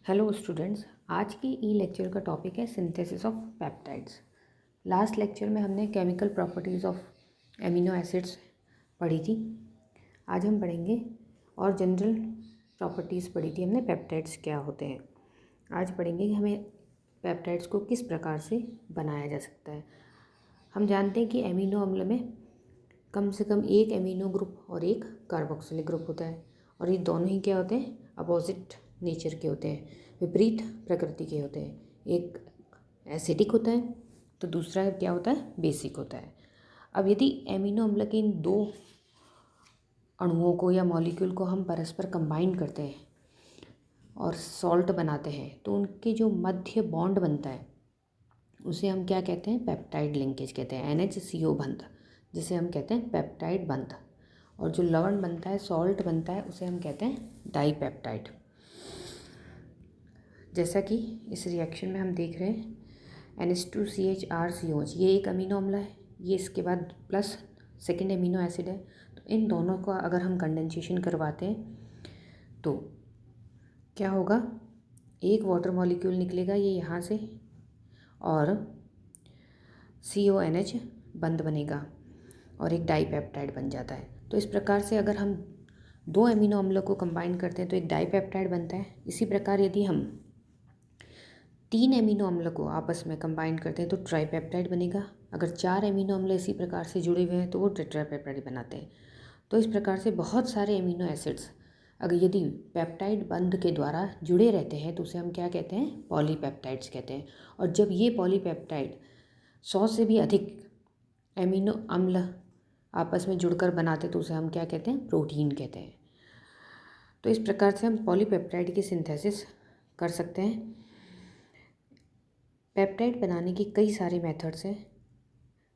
Hello students, आज की ई lecture का टॉपिक है synthesis of peptides. Last lecture में हमने chemical properties of amino acids पढ़ी थी। आज हम पढ़ेंगे और जनरल प्रॉपर्टीज़ पढ़ी थी हमने, पेप्टाइड्स क्या होते हैं। आज पढ़ेंगे कि हमें पेप्टाइड्स को किस प्रकार से बनाया जा सकता है। हम जानते हैं कि एमिनो अम्ल में कम से कम एक एमिनो ग्रुप और एक कार्बोक्सिलिक ग्रुप होता है, और ये दोनों ही क्या होते हैं, अपोजिट नेचर के होते हैं, विपरीत प्रकृति के होते हैं। एक एसिडिक होता है तो दूसरा क्या होता है, बेसिक होता है। अब यदि एमिनो अम्ल के इन दो अणुओं को या मॉलिक्यूल को हम परस्पर कंबाइन करते हैं और सॉल्ट बनाते हैं, तो उनके जो मध्य बॉन्ड बनता है उसे हम क्या कहते हैं, पेप्टाइड लिंकेज कहते हैं, NH CO बंध, जिसे हम कहते हैं पेप्टाइड बंध। और जो लवण बनता है, सॉल्ट बनता है, उसे हम कहते हैं डाईपेप्टाइड। जैसा कि इस रिएक्शन में हम देख रहे हैं, NH2CHRCOH ये एक अमीनो अम्ल है, ये इसके बाद प्लस सेकेंड एमिनो एसिड है। तो इन दोनों को अगर हम कंडेंसेशन करवाते हैं तो क्या होगा, एक वाटर मॉलिक्यूल निकलेगा ये यहाँ से, और CONH बंध बनेगा और एक डाईपेप्टाइड बन जाता है। तो इस प्रकार से अगर हम दो एमिनो अम्लों को कंबाइन करते हैं तो एक डाईपेप्टाइड बनता है। इसी प्रकार यदि हम तीन एमिनो अम्ल को आपस में कंबाइन करते हैं तो ट्राईपेप्टाइड बनेगा। अगर चार एमिनो अम्ल इसी प्रकार से जुड़े हुए हैं तो वो टेट्रापेप्टाइड बनाते हैं। तो इस प्रकार से बहुत सारे एमिनो एसिड्स अगर यदि पेप्टाइड बंध के द्वारा जुड़े रहते हैं तो उसे हम क्या कहते हैं, पॉलीपेप्टाइड्स कहते हैं। और जब ये पॉलीपेप्टाइड 100 से भी अधिक एमिनो अम्ल आपस में जुड़कर बनाते तो उसे हम क्या कहते हैं, प्रोटीन कहते हैं। तो इस प्रकार से हम पॉलीपेप्टाइड की सिंथेसिस कर सकते हैं। पेप्टाइड बनाने के कई सारे मेथड्स हैं,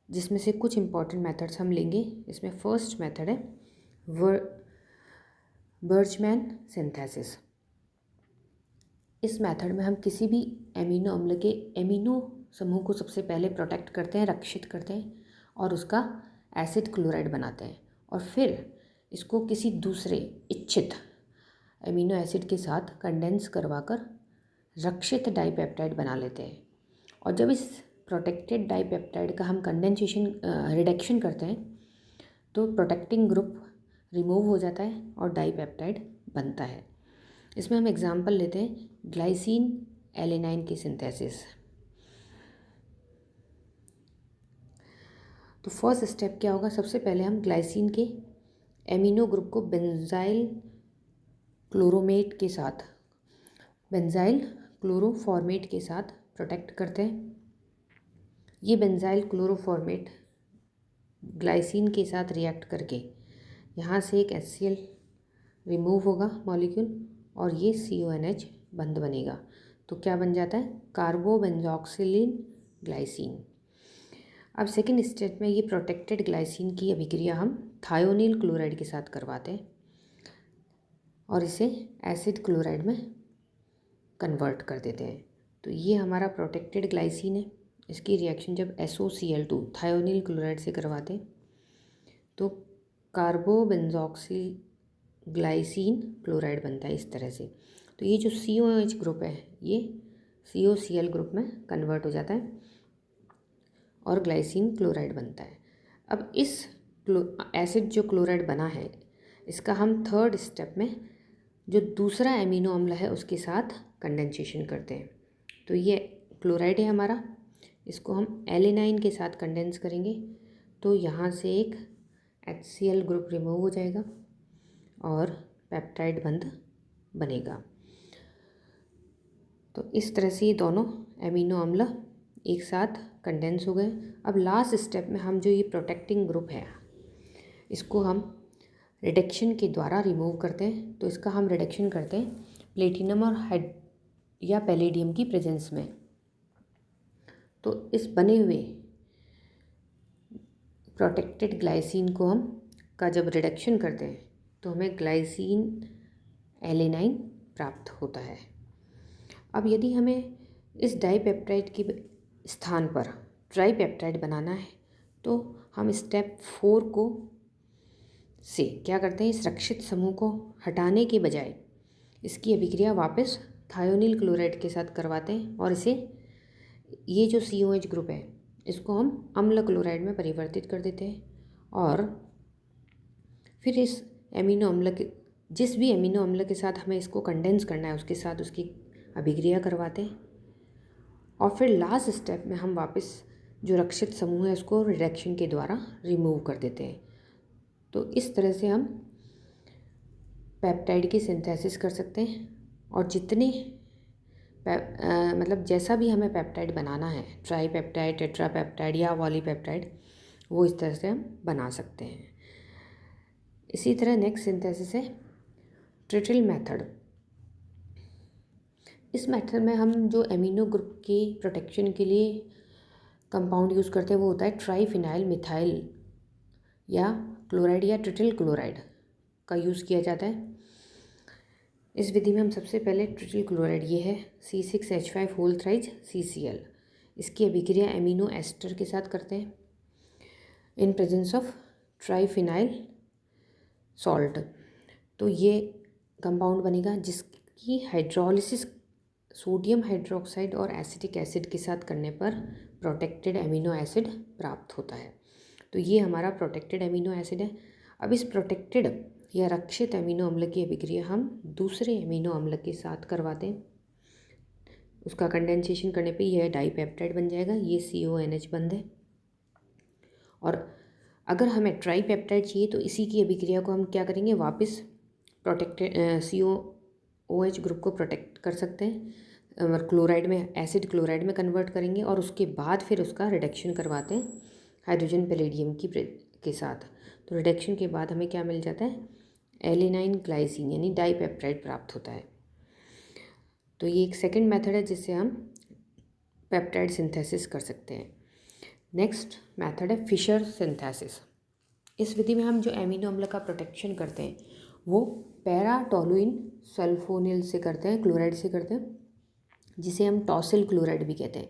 जिसमें से कुछ इंपॉर्टेंट मेथड्स हम लेंगे। इसमें फर्स्ट मेथड है बर्चमैन सिंथेसिस। इस मेथड में हम किसी भी एमिनो अम्ल के एमिनो समूह को सबसे पहले प्रोटेक्ट करते हैं, रक्षित करते हैं, और उसका एसिड क्लोराइड बनाते हैं, और फिर इसको किसी दूसरे इच्छित एमिनो एसिड के साथ कंडेंस करवाकर रक्षित डाईपेप्टाइड बना लेते हैं। और जब इस प्रोटेक्टेड डाईपेप्टाइड का हम कंडेंसेशन रिडक्शन करते हैं तो प्रोटेक्टिंग ग्रुप रिमूव हो जाता है और डाईपेप्टाइड बनता है। इसमें हम एग्जांपल लेते हैं ग्लाइसिन एलेनाइन की सिंथेसिस। तो फर्स्ट स्टेप क्या होगा, सबसे पहले हम ग्लाइसिन के एमिनो ग्रुप को बेंजाइल क्लोरोमेट के साथ, बेंजाइल क्लोरोफॉर्मेट के साथ प्रोटेक्ट करते हैं। ये बेंजाइल क्लोरोफॉर्मेट ग्लाइसिन के साथ रिएक्ट करके यहाँ से एक HCl रिमूव होगा मॉलिक्यूल, और ये CONH बंध बनेगा। तो क्या बन जाता है, कार्बोबेंजॉक्सिलिन ग्लाइसिन। अब सेकेंड स्टेप में ये प्रोटेक्टेड ग्लाइसिन की अभिक्रिया हम थायोनिल क्लोराइड के साथ करवाते हैं और इसे एसिड क्लोराइड में कन्वर्ट कर देते हैं। तो ये हमारा प्रोटेक्टेड ग्लाइसिन है। इसकी रिएक्शन जब SOCl2 थायोनिल क्लोराइड से करवाते तो कार्बोबेंजॉक्सिल ग्लाइसिन क्लोराइड बनता है इस तरह से। तो ये जो COH ग्रुप है ये COCl ग्रुप में कन्वर्ट हो जाता है और ग्लाइसिन क्लोराइड बनता है। अब इस एसिड जो क्लोराइड बना है, इसका हम थर्ड स्टेप में जो दूसरा एमिनो अम्ल है उसके साथ कंडेंसेशन करते हैं। तो ये क्लोराइड है हमारा, इसको हम एलेनाइन के साथ कंडेंस करेंगे तो यहाँ से एक HCl ग्रुप रिमूव हो जाएगा और पेप्टाइड बंध बनेगा। तो इस तरह से ये दोनों एमिनो अम्ल एक साथ कंडेंस हो गए। अब लास्ट स्टेप में हम जो ये प्रोटेक्टिंग ग्रुप है इसको हम रिडक्शन के द्वारा रिमूव करते हैं। तो इसका हम रिडक्शन करते हैं प्लेटिनम और या पैलेडियम की प्रेजेंस में। तो इस बने हुए प्रोटेक्टेड ग्लाइसिन को हम का जब रिडक्शन करते हैं तो हमें ग्लाइसिन एलेनाइन प्राप्त होता है। अब यदि हमें इस डाईपेप्टाइड के स्थान पर ट्राईपेप्टाइड बनाना है तो हम स्टेप 4 को से क्या करते हैं, इस रक्षित समूह को हटाने के बजाय इसकी अभिक्रिया वापस थायोनिल क्लोराइड के साथ करवाते हैं और इसे ये जो COH ग्रुप है इसको हम अम्ल क्लोराइड में परिवर्तित कर देते हैं और फिर इस एमिनो अम्ल के जिस भी एमिनो अम्ल के साथ हमें इसको कंडेंस करना है उसके साथ उसकी अभिक्रिया करवाते हैं और फिर लास्ट स्टेप में हम वापस जो रक्षित समूह है उसको रिडक्शन के द्वारा रिमूव कर देते हैं। तो इस तरह से हम पेप्टाइड की सिंथेसिस कर सकते हैं और जितने मतलब जैसा भी हमें पेप्टाइड बनाना है, ट्राई पेप्टाइड, टेट्रा पेप्टाइड या पॉलीपेप्टाइड, वो इस तरह से हम बना सकते हैं। इसी तरह नेक्स्ट सिंथेसिस है ट्रिटिल मेथड। इस मेथड में हम जो एमिनो ग्रुप की प्रोटेक्शन के लिए कंपाउंड यूज़ करते हैं वो होता है ट्राईफिनाइल मिथाइल या क्लोराइड या ट्रिटिल क्लोराइड का यूज़ किया जाता है। इस विधि में हम सबसे पहले ट्रिटिल क्लोराइड ये है C6H5 होल थ्राइज CCl, इसकी अभिक्रिया एमिनो एस्टर के साथ करते हैं in presence of triphenyl salt. तो ये कंपाउंड बनेगा जिसकी हाइड्रोलिसिस सोडियम हाइड्रोक्साइड और एसिटिक एसिड के साथ करने पर प्रोटेक्टेड एमिनो एसिड प्राप्त होता है। तो ये हमारा प्रोटेक्टेड एमिनो एसिड है। अब इस प्रोटेक्टेड या रक्षित एमिनो अम्ल की अभिक्रिया हम दूसरे एमिनो अम्ल के साथ करवाते हैं। उसका कंडेंसेशन करने पे यह डाईपेप्टाइड बन जाएगा, ये CONH बंद है। और अगर हमें ट्राईपेप्टाइड चाहिए तो इसी की अभिक्रिया को हम क्या करेंगे, वापस प्रोटेक्टेड COOH ग्रुप को प्रोटेक्ट कर सकते हैं और क्लोराइड में एसिड क्लोराइड में कन्वर्ट करेंगे और उसके बाद फिर उसका रिडक्शन करवाते हैं हाइड्रोजन पैलेडियम के साथ। तो रिडक्शन के बाद हमें क्या मिल जाता है, एलेनाइन ग्लाइसिन यानी डाईपेप्टाइड प्राप्त होता है। तो ये एक सेकंड मेथड है जिससे हम पेप्टाइड सिंथेसिस कर सकते हैं। नेक्स्ट मेथड है फिशर सिंथेसिस। इस विधि में हम जो एमिनो अम्ल का प्रोटेक्शन करते हैं वो पैराटोलुइन सल्फोनिल से करते हैं, क्लोराइड से करते हैं, जिसे हम टॉसिल क्लोराइड भी कहते हैं।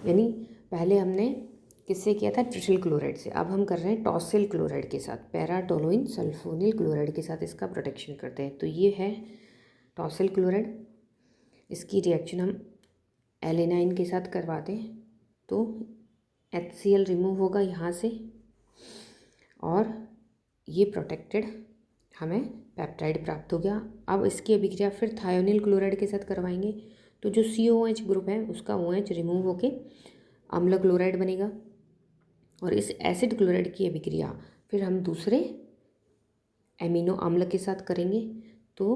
यानी पहले हमने किससे किया था, ट्रिटिल क्लोराइड से, अब हम कर रहे हैं टॉसिल क्लोराइड के साथ, पैराटोलुइन सल्फोनिल क्लोराइड के साथ इसका प्रोटेक्शन करते हैं। तो ये है टॉसिल क्लोराइड, इसकी रिएक्शन हम एलेनाइन के साथ करवाते हैं तो HCl रिमूव होगा यहाँ से और ये प्रोटेक्टेड हमें पेप्टाइड प्राप्त हो गया। अब इसकी अभिक्रिया फिर थायोनिल क्लोराइड के साथ करवाएंगे तो जो COH ग्रुप है उसका OH रिमूव होके अम्ल क्लोराइड बनेगा और इस एसिड क्लोराइड की अभिक्रिया फिर हम दूसरे एमिनो अम्ल के साथ करेंगे तो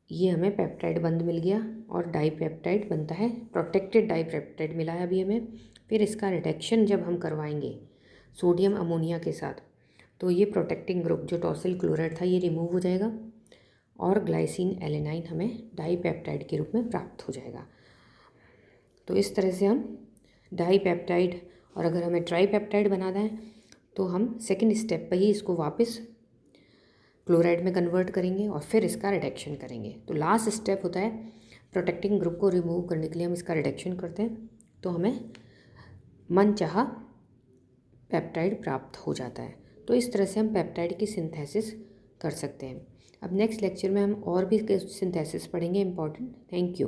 ये हमें पेप्टाइड बंद मिल गया और डाईपेप्टाइड बनता है, प्रोटेक्टेड डाईपेप्टाइड मिला है अभी हमें। फिर इसका रिडक्शन जब हम करवाएंगे सोडियम अमोनिया के साथ तो ये प्रोटेक्टिंग ग्रुप जो टॉसिल क्लोराइड था ये रिमूव हो जाएगा और ग्लाइसिन एलेनाइन हमें डाईपेप्टाइड के रूप में प्राप्त हो जाएगा। तो इस तरह से हम डाईपेप्टाइड, और अगर हमें ट्राईपेप्टाइड बनाना है तो हम सेकंड स्टेप पर ही इसको वापस क्लोराइड में कन्वर्ट करेंगे और फिर इसका रिडक्शन करेंगे। तो लास्ट स्टेप होता है प्रोटेक्टिंग ग्रुप को रिमूव करने के लिए हम इसका रिडक्शन करते हैं तो हमें मनचाहा पेप्टाइड प्राप्त हो जाता है। तो इस तरह से हम पेप्टाइड की सिंथेसिस कर सकते हैं। अब नेक्स्ट लेक्चर में हम और भी सिंथेसिस पढ़ेंगे इम्पॉर्टेंट। Thank you.